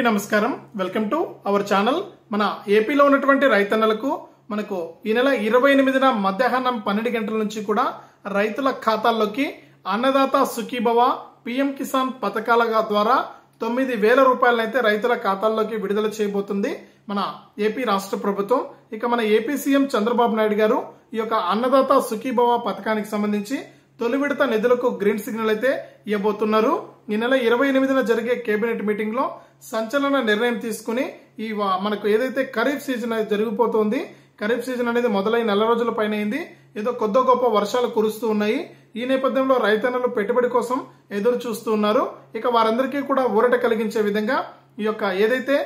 నమస్కారం welcome to our channel. మన ఏపీలో ఉన్నటువంటి రైతన్నలకు మనకు ఈ నెల 28న మధ్యాహ్నం 12 గంటల నుంచి కూడా రైతుల ఖాతాల్లోకి అన్నదాత సుఖీభవ పీఎం కిసాన్ పథకాల ద్వారా 9,000 రూపాయలనైతే రైతుల ఖాతాల్లోకి విడుదల చేయబోతుంది మన ఏపీ రాష్ట్ర ప్రభుత్వం। ఇక మన ఏపీ సీఎం చంద్రబాబు నాయుడు గారు ఈ యొక్క అన్నదాత సుఖీభవ పథకానికి సంబంధించి తొలి విడత నిధులకు గ్రీన్ సిగ్నల్ అయితే ఇవ్వబోతున్నారు। ఈ నెల 28న జరిగే కేబినెట్ మీటింగ్ లో సంచలన నిర్ణయం తీసుకుని ఈ మనకు ఏదైతే ఖరీఫ్ సీజన్ జరిగిపోతుంది, ఖరీఫ్ సీజన్ అనేది మొదలై నెల రోజుల పైన అయింది, ఏదో కొద్ది గొప్ప వర్షాలు కురుస్తూ ఉన్నాయి। ఈ నేపథ్యంలో రైతన్నలు పెట్టుబడి కోసం ఎదురు చూస్తూ ఉన్నారు। ఇక వారందరికీ కూడా ఊరట కలిగించే విధంగా ఈ యొక్క ఏదైతే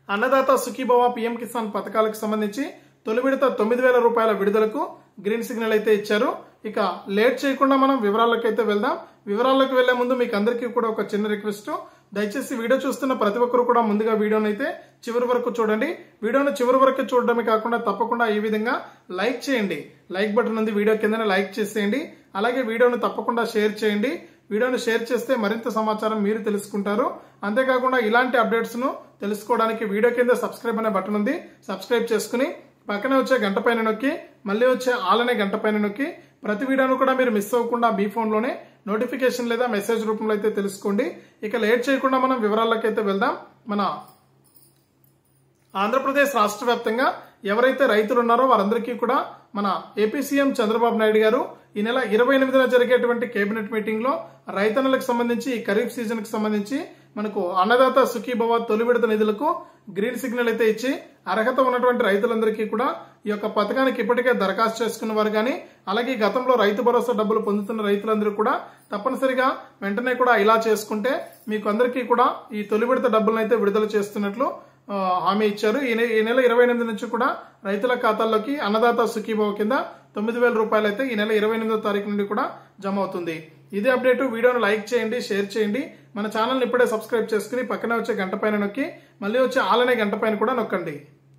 అన్నదాత సుఖీభవ పీఎం కిసాన్ పథకాలకు సంబంధించి తొలి విడత 9,000 రూపాయల విడుదలకు గ్రీన్ సిగ్నల్ అయితే ఇచ్చారు। ఇక లేట్ చేయకుండా మనం వివరాలకైతే వెళ్దాం। వివరాలకు వెళ్లే ముందు మీకు అందరికీ కూడా ఒక చిన్న రిక్వెస్ట్, దయచేసి వీడియో చూస్తున్న ప్రతి ఒక్కరు కూడా ముందుగా వీడియోని అయితే చివరి వరకు చూడండి। వీడియోను చివరి వరకు చూడడమే కాకుండా తప్పకుండా ఈ విధంగా లైక్ చేయండి, లైక్ బటన్ ఉంది వీడియో కిందనే లైక్ చేసేయండి। అలాగే వీడియోను తప్పకుండా షేర్ చేయండి, వీడియోను షేర్ చేస్తే మరింత సమాచారం మీరు తెలుసుకుంటారు। అంతేకాకుండా ఇలాంటి అప్డేట్స్ ను తెలుసుకోవడానికి వీడియో కింద సబ్స్క్రైబ్ అనే బటన్ ఉంది, సబ్స్క్రైబ్ చేసుకుని పక్కనే వచ్చే గంట పైన నొక్కి మళ్ళీ వచ్చే ఆల్ అనే గంట పైన నొక్కి ప్రతి వీడియోను కూడా మీరు మిస్ అవ్వకుండా మీ ఫోన్ లోనే నోటిఫికేషన్ లేదా మెసేజ్ రూపంలో అయితే తెలుసుకోండి। ఇక లేట్ చేయకుండా మనం వివరాలకైతే వెళ్దాం। మన ఆంధ్రప్రదేశ్ రాష్ట్ర వ్యాప్తంగా ఎవరైతే రైతులు ఉన్నారో వారందరికీ కూడా మన ఏపీ సీఎం చంద్రబాబు నాయుడు గారు ఈ నెల 28న జరిగేటువంటి కేబినెట్ మీటింగ్ లో రైతన్నలకు సంబంధించి ఈ ఖరీఫ్ సీజన్ కి సంబంధించి మనకు అన్నదాత సుఖీభవ తొలి విడత నిధులకు గ్రీన్ సిగ్నల్ అయితే ఇచ్చి అర్హత ఉన్నటువంటి రైతులందరికీ కూడా ఈ యొక్క పథకానికి ఇప్పటికే దరఖాస్తు చేసుకున్న వారు గానీ, అలాగే గతంలో రైతు భరోసా డబ్బులు పొందుతున్న రైతులందరూ కూడా తప్పనిసరిగా వెంటనే కూడా ఇలా చేసుకుంటే మీకు అందరికీ కూడా ఈ తొలి విడత డబ్బులను అయితే విడుదల చేస్తున్నట్లు హామీ ఇచ్చారు। ఈ నెల 28 నుంచి కూడా రైతుల ఖాతాల్లోకి అన్నదాత సుఖీభవ కింద 9,000 రూపాయలు అయితే ఈ నెల 28వ తారీఖు నుండి కూడా జమ అవుతుంది। ఇదే అప్డేట్, వీడియోను లైక్ చేయండి, షేర్ చేయండి, మన ఛానల్ ఇప్పుడే సబ్స్క్రైబ్ చేసుకుని పక్కనే వచ్చే గంట పైన నొక్కి మళ్ళీ వచ్చే ఆల్ అనే గంట పైన కూడా నొక్కండి।